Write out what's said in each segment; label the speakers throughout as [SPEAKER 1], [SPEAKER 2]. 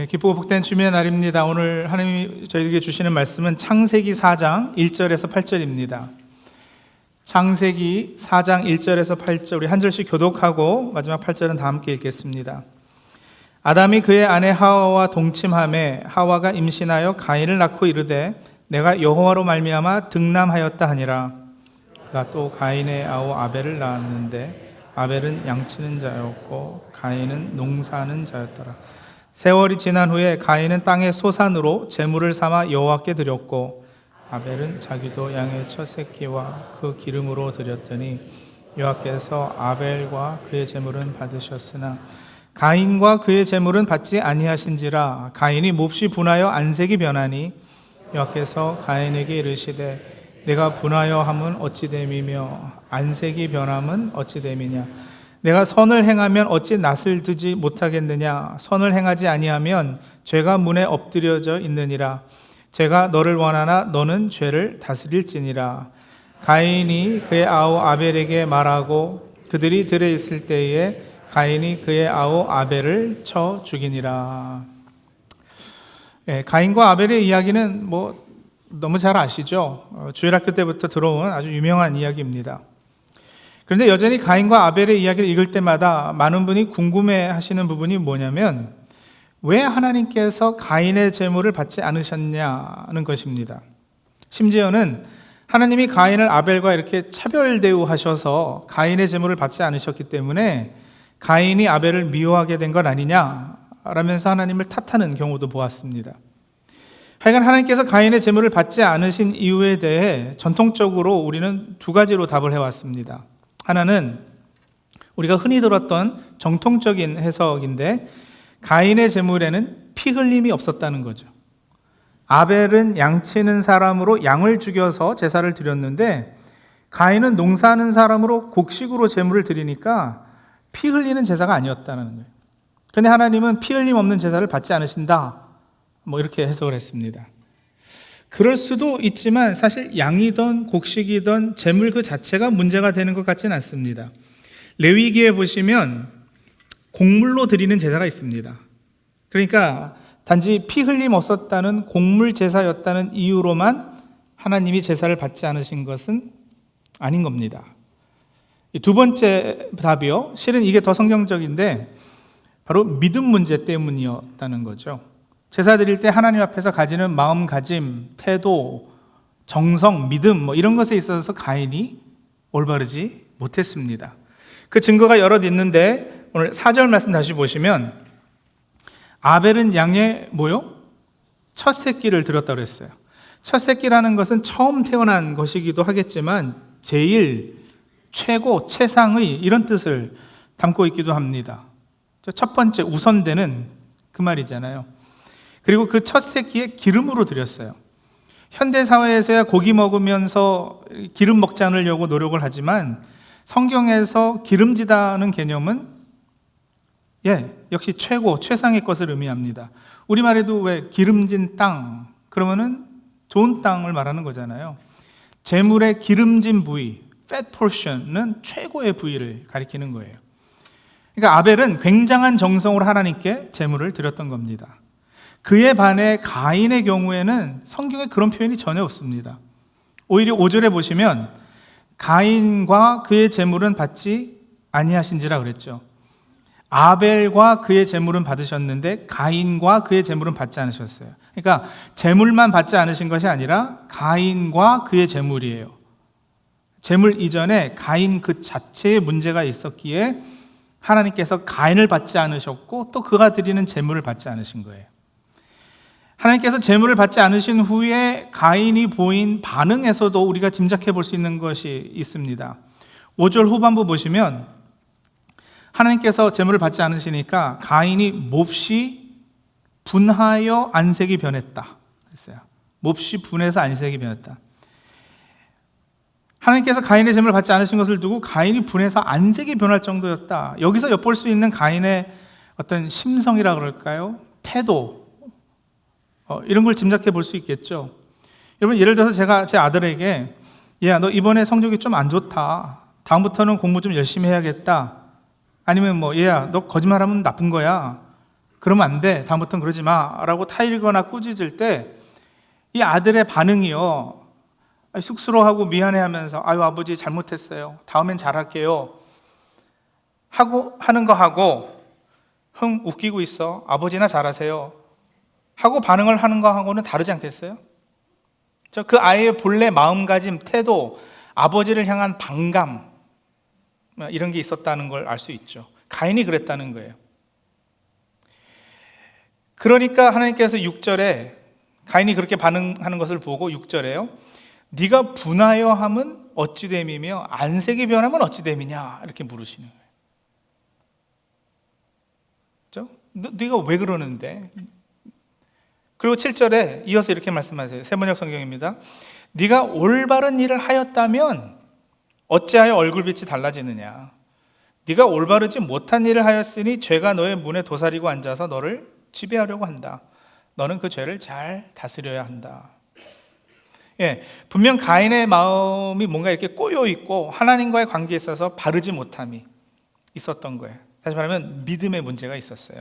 [SPEAKER 1] 기쁘고 복된 주님의 날입니다. 오늘 하나님이 저희에게 주시는 말씀은 창세기 4장 1절에서 8절입니다. 창세기 4장 1절에서 8절, 우리 한 절씩 교독하고 마지막 8절은 다 함께 읽겠습니다. 아담이 그의 아내 하와와 동침하매 하와가 임신하여 가인을 낳고 이르되 내가 여호와로 말미암아 득남하였다 하니라. 그가 또 가인의 아우 아벨을 낳았는데 아벨은 양치는 자였고 가인은 농사하는 자였더라. 세월이 지난 후에 가인은 땅의 소산으로 제물을 삼아 여호와께 드렸고 아벨은 자기도 양의 첫 새끼와 그 기름으로 드렸더니 여호와께서 아벨과 그의 제물은 받으셨으나 가인과 그의 제물은 받지 아니하신지라. 가인이 몹시 분하여 안색이 변하니 여호와께서 가인에게 이르시되 내가 분하여 함은 어찌 됨이며 안색이 변함은 어찌 됨이냐. 내가 선을 행하면 어찌 낯을 드지 못하겠느냐. 선을 행하지 아니하면 죄가 문에 엎드려져 있느니라. 죄가 너를 원하나 너는 죄를 다스릴지니라. 가인이 그의 아우 아벨에게 말하고 그들이 들에 있을 때에 가인이 그의 아우 아벨을 쳐 죽이니라. 가인과 아벨의 이야기는 너무 잘 아시죠? 주일학교 때부터 들어온 아주 유명한 이야기입니다. 그런데 여전히 가인과 아벨의 이야기를 읽을 때마다 많은 분이 궁금해 하시는 부분이 뭐냐면 왜 하나님께서 가인의 제물을 받지 않으셨냐는 것입니다. 심지어는 하나님이 가인을 아벨과 이렇게 차별 대우하셔서 가인의 제물을 받지 않으셨기 때문에 가인이 아벨을 미워하게 된 것 아니냐라면서 하나님을 탓하는 경우도 보았습니다. 하여간 하나님께서 가인의 제물을 받지 않으신 이유에 대해 전통적으로 우리는 두 가지로 답을 해왔습니다. 하나는 우리가 흔히 들었던 정통적인 해석인데 가인의 제물에는 피 흘림이 없었다는 거죠. 아벨은 양치는 사람으로 양을 죽여서 제사를 드렸는데 가인은 농사하는 사람으로 곡식으로 제물을 드리니까 피 흘리는 제사가 아니었다는 거예요. 그런데 하나님은 피 흘림 없는 제사를 받지 않으신다. 이렇게 해석을 했습니다. 그럴 수도 있지만 사실 양이든 곡식이든 제물 그 자체가 문제가 되는 것 같지는 않습니다. 레위기에 보시면 곡물로 드리는 제사가 있습니다. 그러니까 단지 피 흘림 없었다는 곡물 제사였다는 이유로만 하나님이 제사를 받지 않으신 것은 아닌 겁니다. 두 번째 답이요. 실은 이게 더 성경적인데 바로 믿음 문제 때문이었다는 거죠. 제사 드릴 때 하나님 앞에서 가지는 마음가짐, 태도, 정성, 믿음 이런 것에 있어서 가인이 올바르지 못했습니다. 그 증거가 여럿 있는데 오늘 4절 말씀 다시 보시면 아벨은 양의 첫 새끼를 드렸다고 했어요. 첫 새끼라는 것은 처음 태어난 것이기도 하겠지만 제일, 최고, 최상의 이런 뜻을 담고 있기도 합니다. 첫 번째 우선되는 그 말이잖아요. 그리고 그 첫 새끼에 기름으로 드렸어요. 현대 사회에서야 고기 먹으면서 기름 먹지 않으려고 노력을 하지만 성경에서 기름지다는 개념은 역시 최고, 최상의 것을 의미합니다. 우리말에도 왜 기름진 땅, 그러면은 좋은 땅을 말하는 거잖아요. 제물의 기름진 부위, fat portion은 최고의 부위를 가리키는 거예요. 그러니까 아벨은 굉장한 정성으로 하나님께 제물을 드렸던 겁니다. 그에 반해 가인의 경우에는 성경에 그런 표현이 전혀 없습니다. 오히려 5절에 보시면 가인과 그의 제물은 받지 아니하신지라 그랬죠. 아벨과 그의 제물은 받으셨는데 가인과 그의 제물은 받지 않으셨어요. 그러니까 제물만 받지 않으신 것이 아니라 가인과 그의 제물이에요. 제물 이전에 가인 그 자체에 문제가 있었기에 하나님께서 가인을 받지 않으셨고 또 그가 드리는 제물을 받지 않으신 거예요. 하나님께서 제물을 받지 않으신 후에 가인이 보인 반응에서도 우리가 짐작해 볼 수 있는 것이 있습니다. 5절 후반부 보시면 하나님께서 제물을 받지 않으시니까 가인이 몹시 분하여 안색이 변했다 했어요. 몹시 분해서 안색이 변했다. 하나님께서 가인의 제물을 받지 않으신 것을 두고 가인이 분해서 안색이 변할 정도였다. 여기서 엿볼 수 있는 가인의 어떤 심성이라 그럴까요? 태도, 이런 걸 짐작해 볼 수 있겠죠. 여러분, 예를 들어서 제가 제 아들에게 야, 너 이번에 성적이 좀 안 좋다. 다음부터는 공부 좀 열심히 해야겠다. 아니면 얘야, 너 거짓말하면 나쁜 거야. 그러면 안 돼, 다음부터는 그러지 마 라고 타일거나 꾸짖을 때 이 아들의 반응이요, 쑥스러워하고 미안해하면서 아유 아버지 잘못했어요, 다음엔 잘할게요 하고 하는 거 하고 흥 웃기고 있어, 아버지나 잘하세요 하고 반응을 하는 거 하고는 다르지 않겠어요? 그 아이의 본래 마음가짐, 태도, 아버지를 향한 반감, 이런 게 있었다는 걸 알 수 있죠. 가인이 그랬다는 거예요. 그러니까 하나님께서 6절에 가인이 그렇게 반응하는 것을 보고 6절에요, 네가 분하여 함은 어찌 됨이며 안색이 변하면 어찌 됨이냐 이렇게 물으시는 거예요. 네가 왜 그러는데? 그리고 7절에 이어서 이렇게 말씀하세요. 세번역 성경입니다. 네가 올바른 일을 하였다면 어찌하여 얼굴빛이 달라지느냐? 네가 올바르지 못한 일을 하였으니 죄가 너의 문에 도사리고 앉아서 너를 지배하려고 한다. 너는 그 죄를 잘 다스려야 한다. 분명 가인의 마음이 뭔가 이렇게 꼬여 있고 하나님과의 관계에 있어서 바르지 못함이 있었던 거예요. 다시 말하면 믿음의 문제가 있었어요.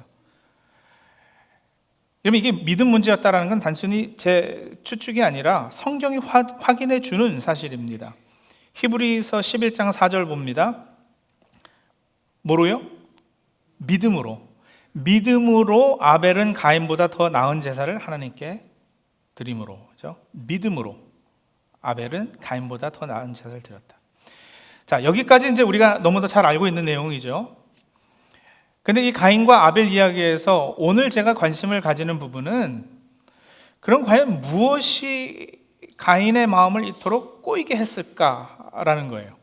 [SPEAKER 1] 그러면 이게 믿음 문제였다는 건 단순히 제 추측이 아니라 성경이 확인해 주는 사실입니다. 히브리서 11장 4절 봅니다. 뭐로요? 믿음으로 아벨은 가인보다 더 나은 제사를 하나님께 드림으로. 그렇죠? 믿음으로 아벨은 가인보다 더 나은 제사를 드렸다. 자, 여기까지 이제 우리가 너무도 잘 알고 있는 내용이죠. 근데 이 가인과 아벨 이야기에서 오늘 제가 관심을 가지는 부분은, 그럼 과연 무엇이 가인의 마음을 이토록 꼬이게 했을까라는 거예요.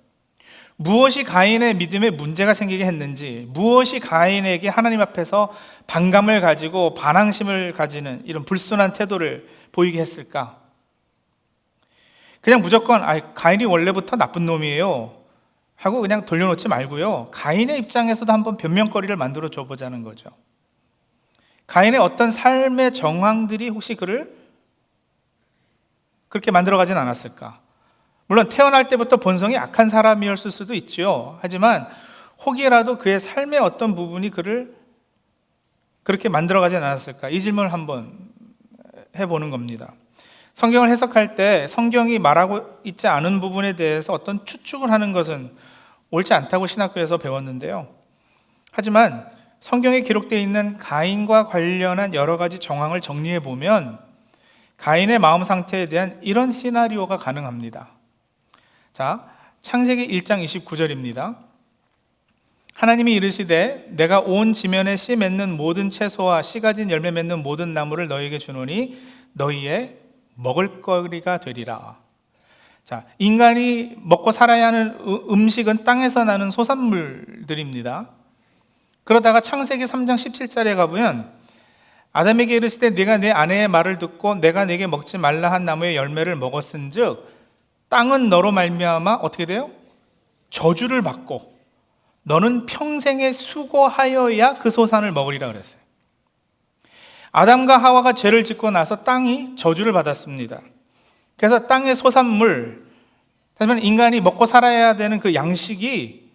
[SPEAKER 1] 무엇이 가인의 믿음에 문제가 생기게 했는지, 무엇이 가인에게 하나님 앞에서 반감을 가지고 반항심을 가지는 이런 불순한 태도를 보이게 했을까? 그냥 무조건 가인이 원래부터 나쁜 놈이에요 하고 그냥 돌려놓지 말고요, 가인의 입장에서도 한번 변명거리를 만들어 줘보자는 거죠. 가인의 어떤 삶의 정황들이 혹시 그를 그렇게 만들어가진 않았을까? 물론 태어날 때부터 본성이 악한 사람이었을 수도 있죠. 하지만 혹이라도 그의 삶의 어떤 부분이 그를 그렇게 만들어가진 않았을까? 이 질문을 한번 해보는 겁니다. 성경을 해석할 때 성경이 말하고 있지 않은 부분에 대해서 어떤 추측을 하는 것은 옳지 않다고 신학교에서 배웠는데요. 하지만 성경에 기록되어 있는 가인과 관련한 여러 가지 정황을 정리해 보면 가인의 마음 상태에 대한 이런 시나리오가 가능합니다. 자, 창세기 1장 29절입니다. 하나님이 이르시되 내가 온 지면에 씨 맺는 모든 채소와 씨 가진 열매 맺는 모든 나무를 너희에게 주노니 너희의 먹을거리가 되리라. 자, 인간이 먹고 살아야 하는 음식은 땅에서 나는 소산물들입니다. 그러다가 창세기 3장 17절에 가보면 아담에게 이르시되 네가 내 아내의 말을 듣고 내가 네게 먹지 말라 한 나무의 열매를 먹었은즉 땅은 너로 말미암아 어떻게 돼요? 저주를 받고 너는 평생에 수고하여야 그 소산을 먹으리라 그랬어요. 아담과 하와가 죄를 짓고 나서 땅이 저주를 받았습니다. 그래서 땅의 소산물, 하지만 인간이 먹고 살아야 되는 그 양식이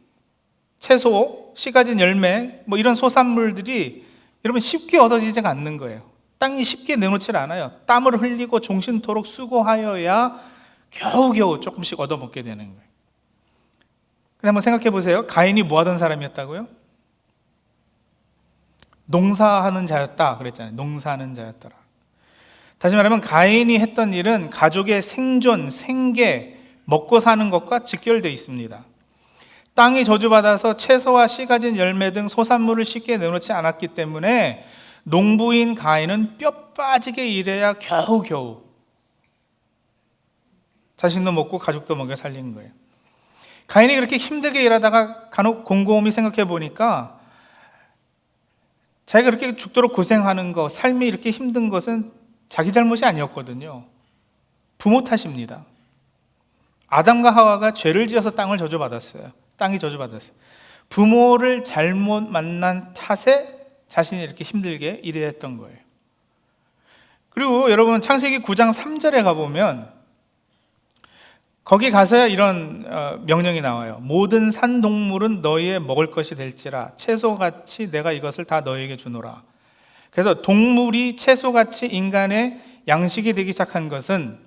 [SPEAKER 1] 채소, 씨 가진 열매, 이런 소산물들이 여러분 쉽게 얻어지지가 않는 거예요. 땅이 쉽게 내놓질 않아요. 땀을 흘리고 종신토록 수고하여야 겨우겨우 조금씩 얻어먹게 되는 거예요. 근데 한번 생각해 보세요. 가인이 뭐 하던 사람이었다고요? 농사하는 자였다 그랬잖아요. 농사하는 자였더라. 다시 말하면 가인이 했던 일은 가족의 생존, 생계, 먹고 사는 것과 직결되어 있습니다. 땅이 저주받아서 채소와 씨 가진 열매 등 소산물을 쉽게 내놓지 않았기 때문에 농부인 가인은 뼈 빠지게 일해야 겨우겨우 자신도 먹고 가족도 먹여 살린 거예요. 가인이 그렇게 힘들게 일하다가 간혹 곰곰이 생각해 보니까 자기가 그렇게 죽도록 고생하는 거, 삶이 이렇게 힘든 것은 자기 잘못이 아니었거든요. 부모 탓입니다. 아담과 하와가 죄를 지어서 땅을 저주받았어요. 땅이 저주받았어요. 부모를 잘못 만난 탓에 자신이 이렇게 힘들게 일해야 했던 거예요. 그리고 여러분 창세기 9장 3절에 가보면 거기 가서야 이런 명령이 나와요. 모든 산동물은 너희의 먹을 것이 될지라 채소같이 내가 이것을 다 너희에게 주노라. 그래서 동물이 채소같이 인간의 양식이 되기 시작한 것은,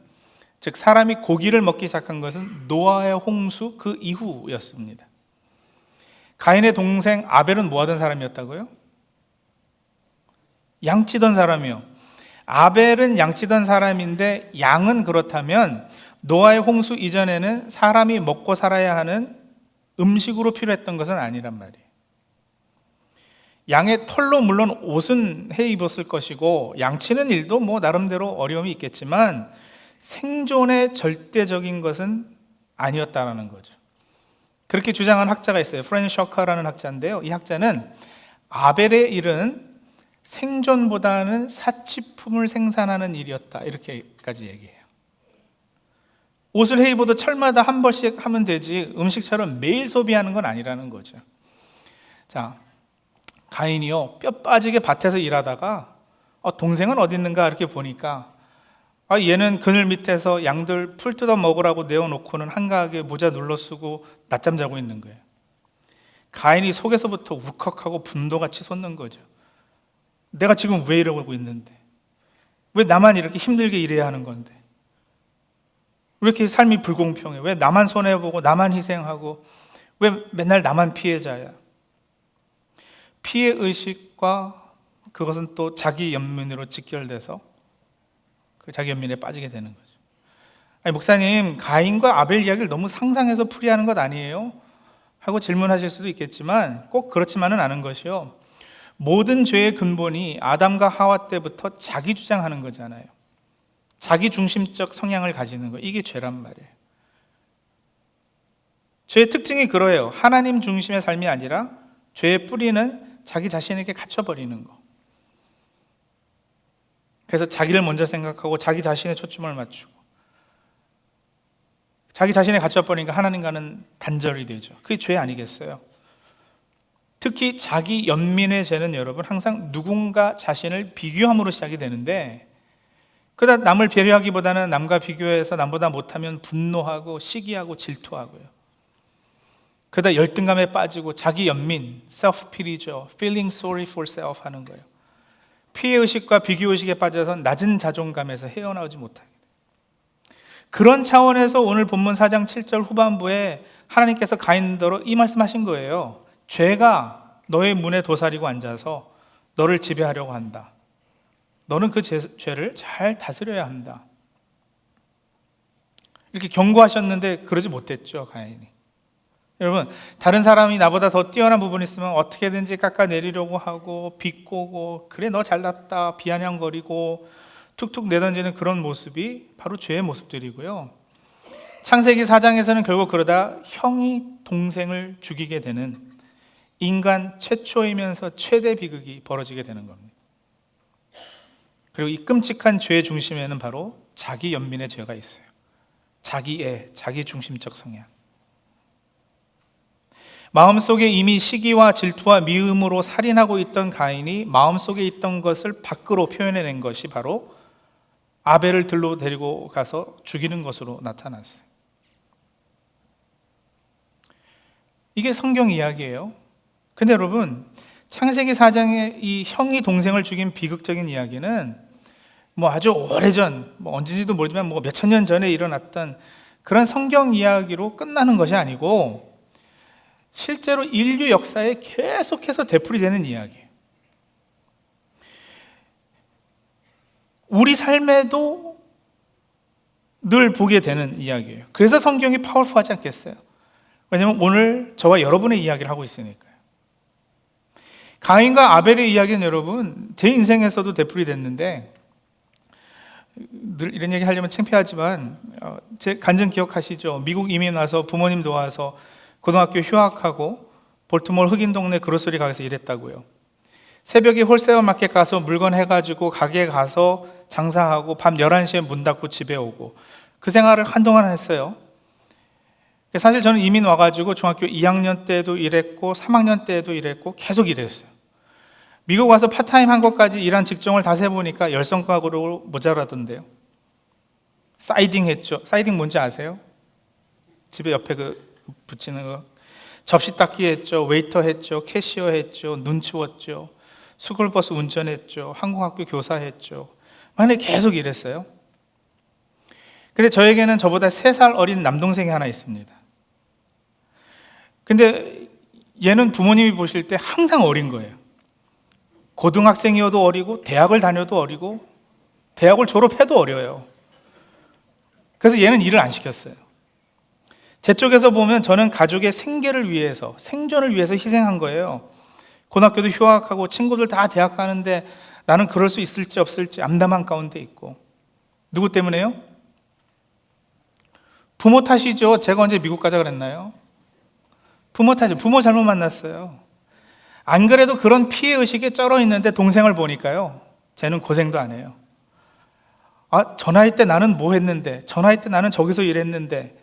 [SPEAKER 1] 즉 사람이 고기를 먹기 시작한 것은 노아의 홍수 그 이후였습니다. 가인의 동생 아벨은 뭐 하던 사람이었다고요? 양치던 사람이요. 아벨은 양치던 사람인데 양은 그렇다면 노아의 홍수 이전에는 사람이 먹고 살아야 하는 음식으로 필요했던 것은 아니란 말이에요. 양의 털로 물론 옷은 해 입었을 것이고 양치는 일도 뭐 나름대로 어려움이 있겠지만 생존의 절대적인 것은 아니었다라는 거죠. 그렇게 주장한 학자가 있어요. 프렌 셔커라는 학자인데요. 이 학자는 아벨의 일은 생존보다는 사치품을 생산하는 일이었다, 이렇게까지 얘기해요. 옷을 해 입어도 철마다 한 벌씩 하면 되지 음식처럼 매일 소비하는 건 아니라는 거죠. 자, 가인이요, 뼈 빠지게 밭에서 일하다가 동생은 어디 있는가 이렇게 보니까 얘는 그늘 밑에서 양들 풀 뜯어 먹으라고 내어놓고는 한가하게 모자 눌러 쓰고 낮잠 자고 있는 거예요. 가인이 속에서부터 울컥하고 분노같이 솟는 거죠. 내가 지금 왜 이러고 있는데, 왜 나만 이렇게 힘들게 일해야 하는 건데, 왜 이렇게 삶이 불공평해, 왜 나만 손해보고 나만 희생하고 왜 맨날 나만 피해자야. 피해의식과 그것은 또 자기 연민으로 직결돼서 그 자기 연민에 빠지게 되는 거죠. 아니, 목사님, 가인과 아벨 이야기를 너무 상상해서 풀이하는 것 아니에요? 하고 질문하실 수도 있겠지만 꼭 그렇지만은 않은 것이요, 모든 죄의 근본이 아담과 하와 때부터 자기 주장하는 거잖아요. 자기 중심적 성향을 가지는 거, 이게 죄란 말이에요. 죄의 특징이 그러해요. 하나님 중심의 삶이 아니라 죄의 뿌리는 자기 자신에게 갇혀버리는 거. 그래서 자기를 먼저 생각하고 자기 자신의 초점을 맞추고 자기 자신에 갇혀버리니까 하나님과는 단절이 되죠. 그게 죄 아니겠어요? 특히 자기 연민의 죄는 여러분 항상 누군가 자신을 비교함으로 시작이 되는데, 그러다 남을 배려하기보다는 남과 비교해서 남보다 못하면 분노하고 시기하고 질투하고요. 그러다 열등감에 빠지고 자기 연민, self-pity죠. feeling sorry for self 하는 거예요. 피해의식과 비교의식에 빠져서 낮은 자존감에서 헤어나오지 못하게 돼요. 그런 차원에서 오늘 본문 4장 7절 후반부에 하나님께서 가인더러 이 말씀하신 거예요. 죄가 너의 문에 도사리고 앉아서 너를 지배하려고 한다. 너는 그 죄를 잘 다스려야 한다. 이렇게 경고하셨는데 그러지 못했죠, 가인이. 여러분, 다른 사람이 나보다 더 뛰어난 부분이 있으면 어떻게든지 깎아내리려고 하고 비꼬고, 그래 너 잘났다 비아냥거리고 툭툭 내던지는 그런 모습이 바로 죄의 모습들이고요. 창세기 4장에서는 결국 그러다 형이 동생을 죽이게 되는 인간 최초이면서 최대 비극이 벌어지게 되는 겁니다. 그리고 이 끔찍한 죄의 중심에는 바로 자기 연민의 죄가 있어요. 자기애, 자기 중심적 성향. 마음속에 이미 시기와 질투와 미움으로 살인하고 있던 가인이 마음속에 있던 것을 밖으로 표현해낸 것이 바로 아벨을 들로 데리고 가서 죽이는 것으로 나타났어요. 이게 성경 이야기예요. 근데 여러분, 창세기 4장의 이 형이 동생을 죽인 비극적인 이야기는 뭐 아주 오래전, 뭐 언제인지도 모르지만 뭐 몇천 년 전에 일어났던 그런 성경 이야기로 끝나는 것이 아니고 실제로 인류 역사에 계속해서 되풀이되는 이야기예요. 우리 삶에도 늘 보게 되는 이야기예요. 그래서 성경이 파워풀하지 않겠어요? 왜냐하면 오늘 저와 여러분의 이야기를 하고 있으니까요. 가인과 아벨의 이야기는 여러분 제 인생에서도 되풀이됐는데, 늘 이런 얘기 하려면 창피하지만 제 간증 기억하시죠? 미국 이민 와서 부모님 도와서 고등학교 휴학하고 볼트몰 흑인 동네 그로서리 가게에서 일했다고요. 새벽에 홀세어 마켓 가서 물건 해가지고 가게에 가서 장사하고 밤 11시에 문 닫고 집에 오고, 그 생활을 한동안 했어요. 사실 저는 이민 와가지고 중학교 2학년 때도 일했고 3학년 때도 일했고 계속 일했어요. 미국 와서 파타임 한 것까지 일한 직종을 다 세보니까 10성과로 모자라던데요. 사이딩 했죠. 사이딩 뭔지 아세요? 집에 옆에 붙이는 거. 접시 닦기 했죠. 웨이터 했죠. 캐시어 했죠. 눈 치웠죠. 스쿨버스 운전했죠. 항공학교 교사했죠. 만약에 계속 일했어요. 근데 저에게는 저보다 3살 어린 남동생이 하나 있습니다. 근데 얘는 부모님이 보실 때 항상 어린 거예요. 고등학생이어도 어리고 대학을 다녀도 어리고 대학을 졸업해도 어려요. 그래서 얘는 일을 안 시켰어요. 제 쪽에서 보면 저는 가족의 생계를 위해서, 생존을 위해서 희생한 거예요. 고등학교도 휴학하고 친구들 다 대학 가는데 나는 그럴 수 있을지 없을지 암담한 가운데 있고. 누구 때문에요? 부모 탓이죠. 제가 언제 미국 가자 그랬나요? 부모 탓이죠. 부모 잘못 만났어요. 안 그래도 그런 피해의식에 쩔어 있는데 동생을 보니까요, 쟤는 고생도 안 해요. 저 나이 때 나는 뭐 했는데, 저 나이 때 나는 저기서 일했는데.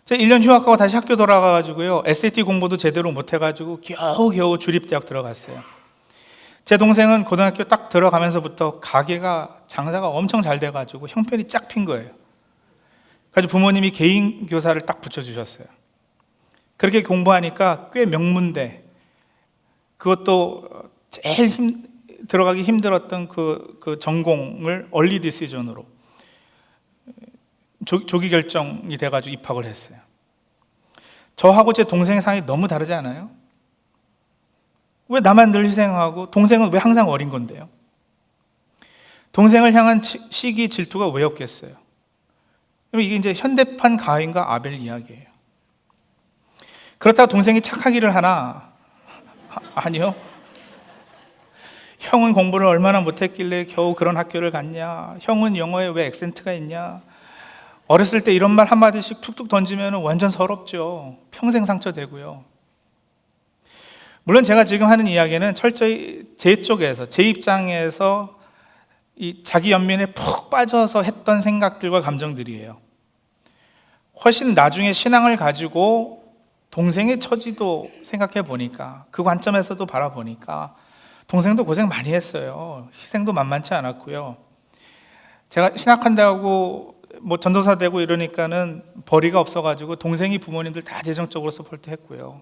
[SPEAKER 1] 제가 1년 휴학하고 다시 학교 돌아가가지고요, SAT 공부도 제대로 못해가지고 겨우겨우 주립대학 들어갔어요. 제 동생은 고등학교 딱 들어가면서부터 가게가 장사가 엄청 잘 돼가지고 형편이 쫙 핀 거예요. 그래서 부모님이 개인 교사를 딱 붙여주셨어요. 그렇게 공부하니까 꽤 명문대, 그것도 제일 들어가기 힘들었던 그 전공을 얼리 디시전으로 조기 결정이 돼가지고 입학을 했어요. 저하고 제 동생의 상황이 너무 다르지 않아요? 왜 나만 늘 희생하고 동생은 왜 항상 어린 건데요? 동생을 향한 시기 질투가 왜 없겠어요? 이게 이제 현대판 가인과 아벨 이야기예요. 그렇다고 동생이 착하기를 하나? 아니요. 형은 공부를 얼마나 못했길래 겨우 그런 학교를 갔냐? 형은 영어에 왜 액센트가 있냐? 어렸을 때 이런 말 한마디씩 툭툭 던지면 완전 서럽죠. 평생 상처되고요. 물론 제가 지금 하는 이야기는 철저히 제 쪽에서, 제 입장에서 이 자기 연민에 푹 빠져서 했던 생각들과 감정들이에요. 훨씬 나중에 신앙을 가지고 동생의 처지도 생각해 보니까, 그 관점에서도 바라보니까 동생도 고생 많이 했어요. 희생도 만만치 않았고요. 제가 신학한다고 뭐 전도사 되고 이러니까는 벌이가 없어가지고 동생이 부모님들 다 재정적으로 서포트 했고요.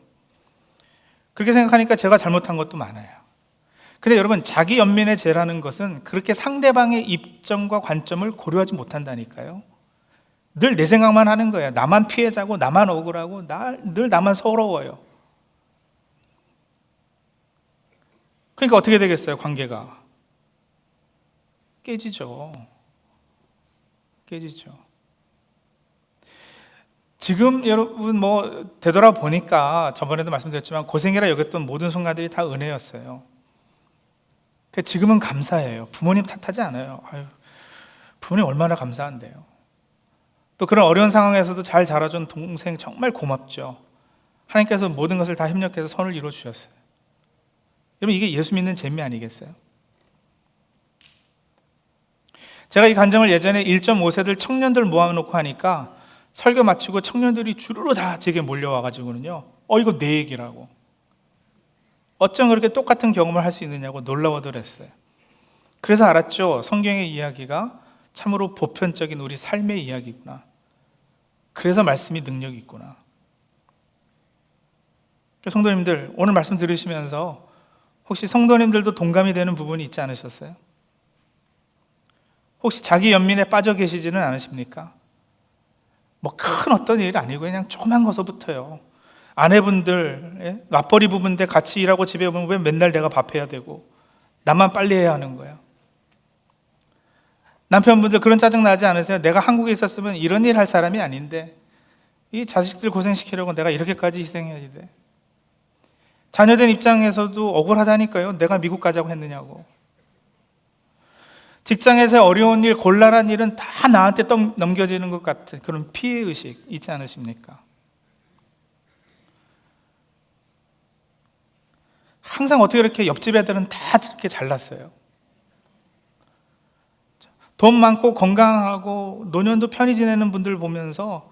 [SPEAKER 1] 그렇게 생각하니까 제가 잘못한 것도 많아요. 근데 여러분, 자기 연민의 죄라는 것은 그렇게 상대방의 입장과 관점을 고려하지 못한다니까요. 늘 내 생각만 하는 거야. 나만 피해자고 나만 억울하고 늘 나만 서러워요. 그러니까 어떻게 되겠어요? 관계가 깨지죠. 지금 여러분 뭐 되돌아보니까 저번에도 말씀드렸지만 고생이라 여겼던 모든 순간들이 다 은혜였어요. 지금은 감사해요. 부모님 탓하지 않아요. 부모님 얼마나 감사한데요. 또 그런 어려운 상황에서도 잘 자라준 동생 정말 고맙죠. 하나님께서 모든 것을 다 협력해서 선을 이루어주셨어요. 여러분, 이게 예수 믿는 재미 아니겠어요? 제가 이 간증을 예전에 1.5세들 청년들 모아놓고 하니까 설교 마치고 청년들이 주르르 다 제게 몰려와가지고는요, 이거 내 얘기라고. 어쩜 그렇게 똑같은 경험을 할 수 있느냐고 놀라워더랬어요. 그래서 알았죠. 성경의 이야기가 참으로 보편적인 우리 삶의 이야기구나. 그래서 말씀이 능력이 있구나. 성도님들, 오늘 말씀 들으시면서 혹시 성도님들도 동감이 되는 부분이 있지 않으셨어요? 혹시 자기 연민에 빠져 계시지는 않으십니까? 뭐 큰 어떤 일이 아니고 그냥 조그만 것부터요. 아내분들, 맞벌이 부부인데 같이 일하고 집에 오면 왜 맨날 내가 밥해야 되고 나만 빨리 해야 하는 거야? 남편분들 그런 짜증 나지 않으세요? 내가 한국에 있었으면 이런 일 할 사람이 아닌데 이 자식들 고생시키려고 내가 이렇게까지 희생해야지 돼. 자녀된 입장에서도 억울하다니까요. 내가 미국 가자고 했느냐고. 직장에서 어려운 일, 곤란한 일은 다 나한테 넘겨지는 것 같은 그런 피해의식 있지 않으십니까? 항상 어떻게 이렇게 옆집 애들은 다 이렇게 잘났어요. 돈 많고 건강하고 노년도 편히 지내는 분들 보면서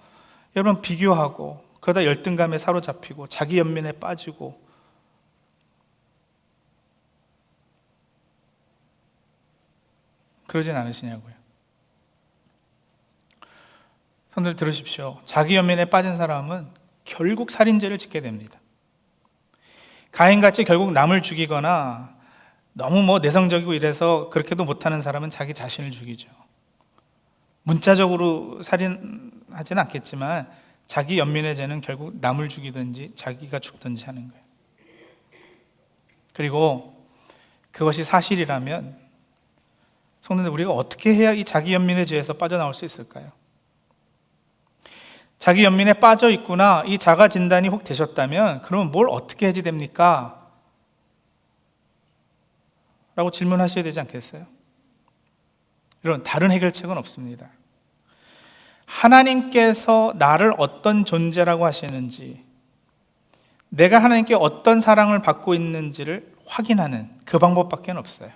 [SPEAKER 1] 여러분 비교하고 그러다 열등감에 사로잡히고 자기 연민에 빠지고 그러진 않으시냐고요. 손들 들으십시오. 자기 연민에 빠진 사람은 결국 살인죄를 짓게 됩니다. 가인같이 결국 남을 죽이거나 너무 내성적이고 이래서 그렇게도 못하는 사람은 자기 자신을 죽이죠. 문자적으로 살인하지는 않겠지만 자기 연민의 죄는 결국 남을 죽이든지 자기가 죽든지 하는 거예요. 그리고 그것이 사실이라면 성도들, 우리가 어떻게 해야 이 자기 연민의 죄에서 빠져나올 수 있을까요? 자기 연민에 빠져 있구나, 이 자가 진단이 혹 되셨다면 그러면 뭘 어떻게 해야지 됩니까? 라고 질문하셔야 되지 않겠어요? 이런 다른 해결책은 없습니다. 하나님께서 나를 어떤 존재라고 하시는지, 내가 하나님께 어떤 사랑을 받고 있는지를 확인하는 그 방법밖에 없어요.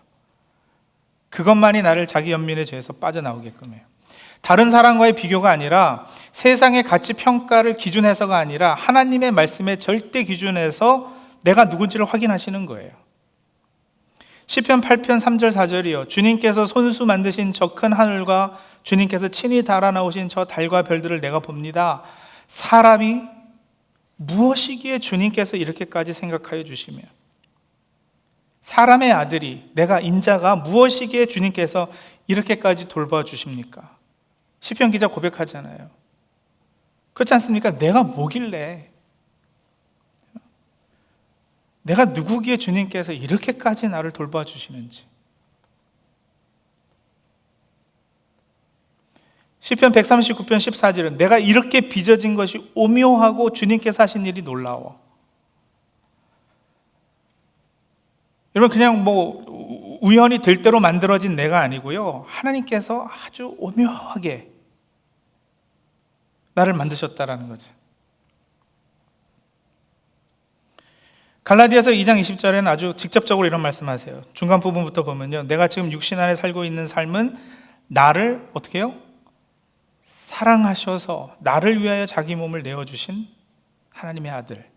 [SPEAKER 1] 그것만이 나를 자기 연민의 죄에서 빠져나오게끔 해요. 다른 사람과의 비교가 아니라 세상의 가치 평가를 기준해서가 아니라 하나님의 말씀의 절대 기준에서 내가 누군지를 확인하시는 거예요. 시편 8편 3절 4절이요. 주님께서 손수 만드신 저 큰 하늘과 주님께서 친히 달아나오신 저 달과 별들을 내가 봅니다. 사람이 무엇이기에 주님께서 이렇게까지 생각하여 주시며, 사람의 아들이, 내가 인자가 무엇이기에 주님께서 이렇게까지 돌봐주십니까? 시편 기자 고백하잖아요. 그렇지 않습니까? 내가 뭐길래, 내가 누구기에 주님께서 이렇게까지 나를 돌봐주시는지. 시편 139편 14절은 내가 이렇게 빚어진 것이 오묘하고 주님께서 하신 일이 놀라워. 여러분, 그냥 우연히 될 대로 만들어진 내가 아니고요, 하나님께서 아주 오묘하게 나를 만드셨다라는 거죠. 갈라디아서 2장 20절에는 아주 직접적으로 이런 말씀하세요. 중간 부분부터 보면요, 내가 지금 육신 안에 살고 있는 삶은 나를 어떻게 해요? 사랑하셔서 나를 위하여 자기 몸을 내어주신 하나님의 아들,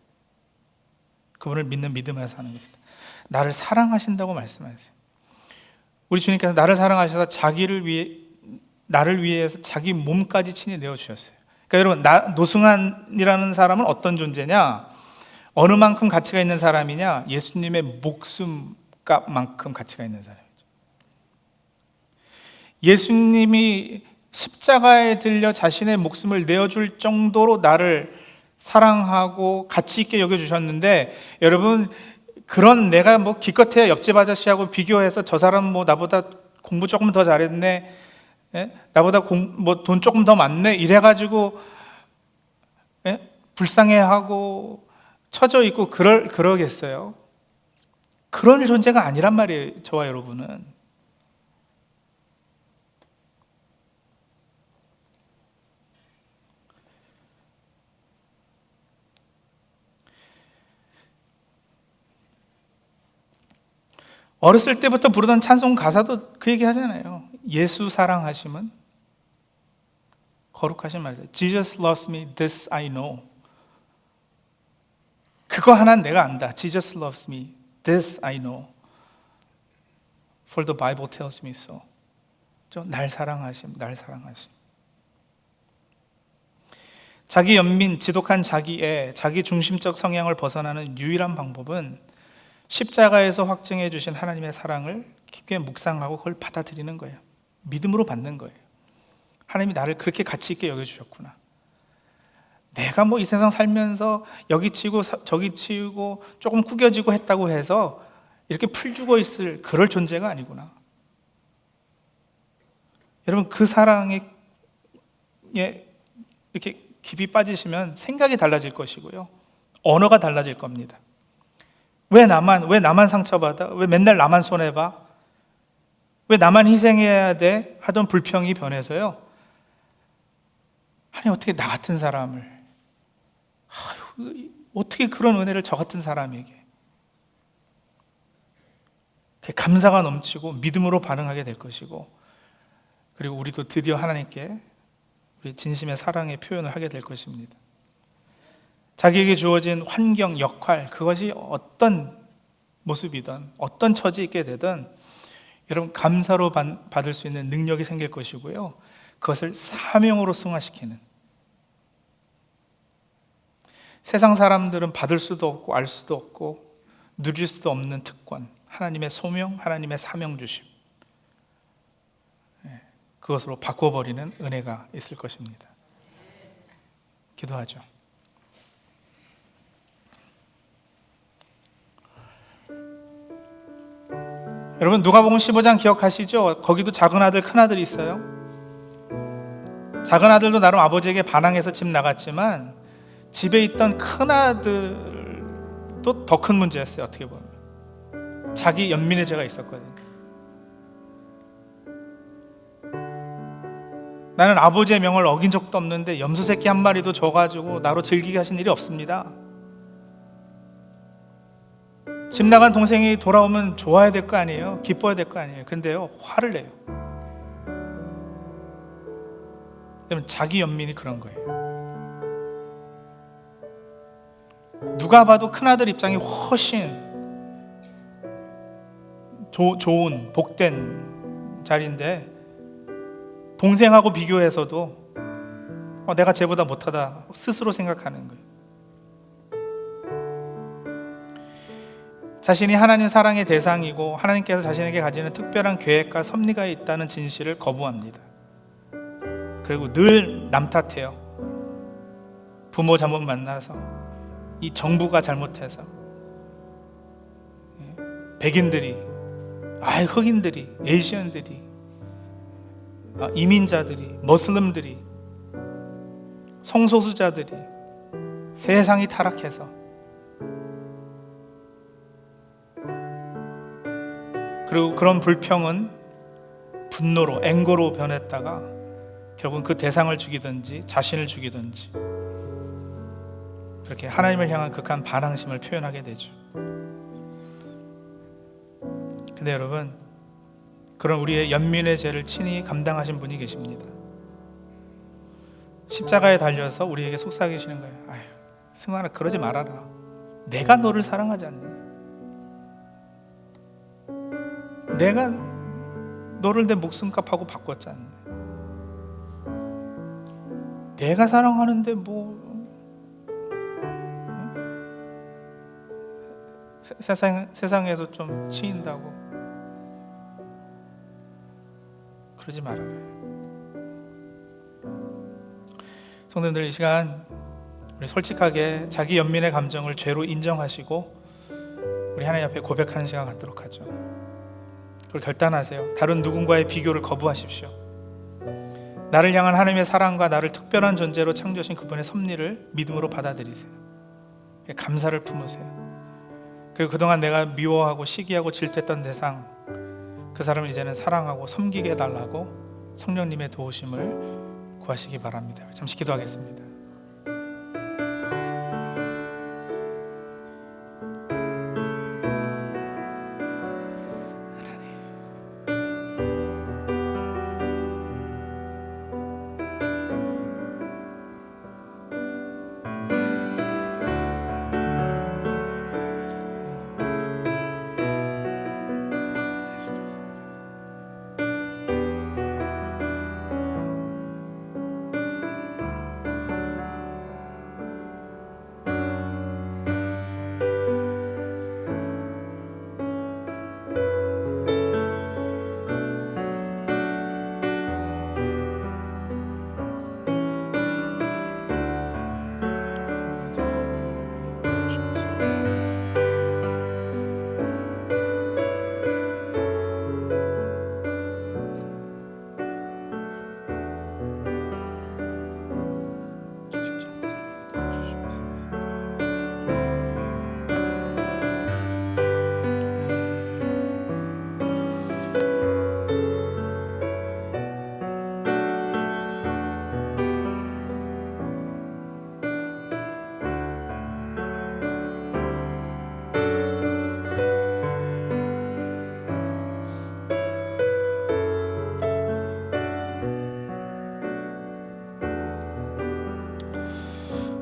[SPEAKER 1] 그분을 믿는 믿음으로 사는 겁니다. 나를 사랑하신다고 말씀하세요. 우리 주님께서 나를 사랑하셔서 나를 위해서 자기 몸까지 친히 내어주셨어요. 그러니까 여러분, 노승환이라는 사람은 어떤 존재냐? 어느 만큼 가치가 있는 사람이냐? 예수님의 목숨값만큼 가치가 있는 사람이죠. 예수님이 십자가에 들려 자신의 목숨을 내어줄 정도로 나를 사랑하고 가치 있게 여겨주셨는데, 여러분, 그런 내가 기껏해야 옆집 아저씨하고 비교해서 저 사람은 나보다 공부 조금 더 잘했네, 나보다 돈 조금 더 많네, 이래가지고 불쌍해하고 처져 있고 그러겠어요? 그런 존재가 아니란 말이에요, 저와 여러분은. 어렸을 때부터 부르던 찬송 가사도 그 얘기 하잖아요. 예수 사랑하심은 거룩하신 말이에요. Jesus loves me, this I know. 그거 하나는 내가 안다. Jesus loves me, this I know. For the Bible tells me so. 날 사랑하심, 날 사랑하심. 자기 연민, 지독한 자기애, 자기 중심적 성향을 벗어나는 유일한 방법은 십자가에서 확증해 주신 하나님의 사랑을 깊게 묵상하고 그걸 받아들이는 거예요. 믿음으로 받는 거예요. 하나님이 나를 그렇게 가치 있게 여겨주셨구나. 내가 이 세상 살면서 여기 치고 저기 치우고 조금 구겨지고 했다고 해서 이렇게 풀 죽어 있을 그럴 존재가 아니구나. 여러분, 그 사랑에 이렇게 깊이 빠지시면 생각이 달라질 것이고요, 언어가 달라질 겁니다. 왜 나만 상처받아? 왜 맨날 나만 손해봐? 왜 나만 희생해야 돼? 하던 불평이 변해서요, 아니 어떻게 나 같은 사람을, 어떻게 그런 은혜를 저 같은 사람에게, 감사가 넘치고 믿음으로 반응하게 될 것이고, 그리고 우리도 드디어 하나님께 우리 진심의 사랑의 표현을 하게 될 것입니다. 자기에게 주어진 환경, 역할, 그것이 어떤 모습이든 어떤 처지에 있게 되든 여러분, 감사로 받을 수 있는 능력이 생길 것이고요, 그것을 사명으로 승화시키는, 세상 사람들은 받을 수도 없고 알 수도 없고 누릴 수도 없는 특권, 하나님의 소명, 하나님의 사명 주심, 그것으로 바꿔버리는 은혜가 있을 것입니다. 기도하죠. 여러분, 누가복음 15장 기억하시죠? 거기도 작은 아들, 큰 아들이 있어요. 작은 아들도 나름 아버지에게 반항해서 집 나갔지만 집에 있던 큰 아들도 더 큰 문제였어요. 어떻게 보면 자기 연민의 죄가 있었거든요. 나는 아버지의 명을 어긴 적도 없는데 염소 새끼 한 마리도 줘가지고 나로 즐기게 하신 일이 없습니다. 집 나간 동생이 돌아오면 좋아야 될 거 아니에요? 기뻐야 될 거 아니에요? 근데요, 화를 내요. 왜냐면 자기 연민이 그런 거예요. 누가 봐도 큰아들 입장이 훨씬 좋은 복된 자리인데 동생하고 비교해서도 내가 쟤보다 못하다 스스로 생각하는 거예요. 자신이 하나님 사랑의 대상이고 하나님께서 자신에게 가지는 특별한 계획과 섭리가 있다는 진실을 거부합니다. 그리고 늘 남 탓해요. 부모 잘못 만나서, 이 정부가 잘못해서, 백인들이, 흑인들이, 에이시언들이, 이민자들이, 머슬림들이, 성소수자들이, 세상이 타락해서, 그리고 그런 불평은 분노로, 앵거로 변했다가 결국은 그 대상을 죽이든지 자신을 죽이든지 그렇게 하나님을 향한 극한 반항심을 표현하게 되죠. 근데 여러분, 그런 우리의 연민의 죄를 친히 감당하신 분이 계십니다. 십자가에 달려서 우리에게 속삭이시는 거예요. 아휴, 승환아, 그러지 말아라. 내가 너를 사랑하지 않느냐. 내가 너를 내 목숨값하고 바꿨지 않느냐. 내가 사랑하는데 세상에서 좀 치인다고 그러지 말아요. 성도님들, 이 시간 우리 솔직하게 자기 연민의 감정을 죄로 인정하시고 우리 하나님 앞에 고백하는 시간 갖도록 하죠. 그리고 결단하세요. 다른 누군가의 비교를 거부하십시오. 나를 향한 하나님의 사랑과 나를 특별한 존재로 창조하신 그분의 섭리를 믿음으로 받아들이세요. 감사를 품으세요. 그리고 그동안 내가 미워하고 시기하고 질투했던 대상, 그 사람을 이제는 사랑하고 섬기게 해달라고 성령님의 도우심을 구하시기 바랍니다. 잠시 기도하겠습니다.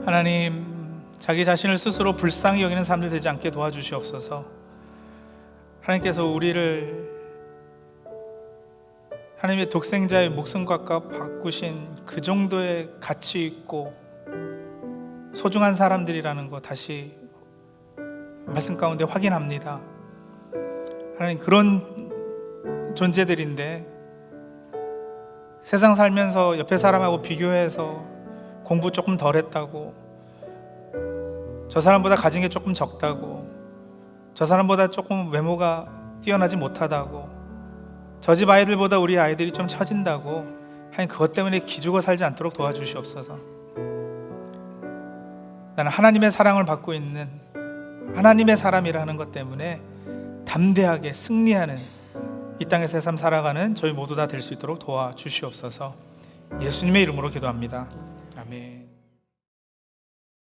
[SPEAKER 1] 하나님, 자기 자신을 스스로 불쌍히 여기는 사람들 되지 않게 도와주시옵소서. 하나님께서 우리를 하나님의 독생자의 목숨과 바꾸신 그 정도의 가치 있고 소중한 사람들이라는 거 다시 말씀 가운데 확인합니다. 하나님, 그런 존재들인데 세상 살면서 옆에 사람하고 비교해서 공부 조금 덜 했다고, 저 사람보다 가진 게 조금 적다고, 저 사람보다 조금 외모가 뛰어나지 못하다고, 저 집 아이들보다 우리 아이들이 좀 처진다고, 하나님, 그것 때문에 기죽어 살지 않도록 도와주시옵소서. 나는 하나님의 사랑을 받고 있는 하나님의 사람이라는 것 때문에 담대하게 승리하는 이 땅의 삶 살아가는 저희 모두 다 될 수 있도록 도와주시옵소서. 예수님의 이름으로 기도합니다. 아멘.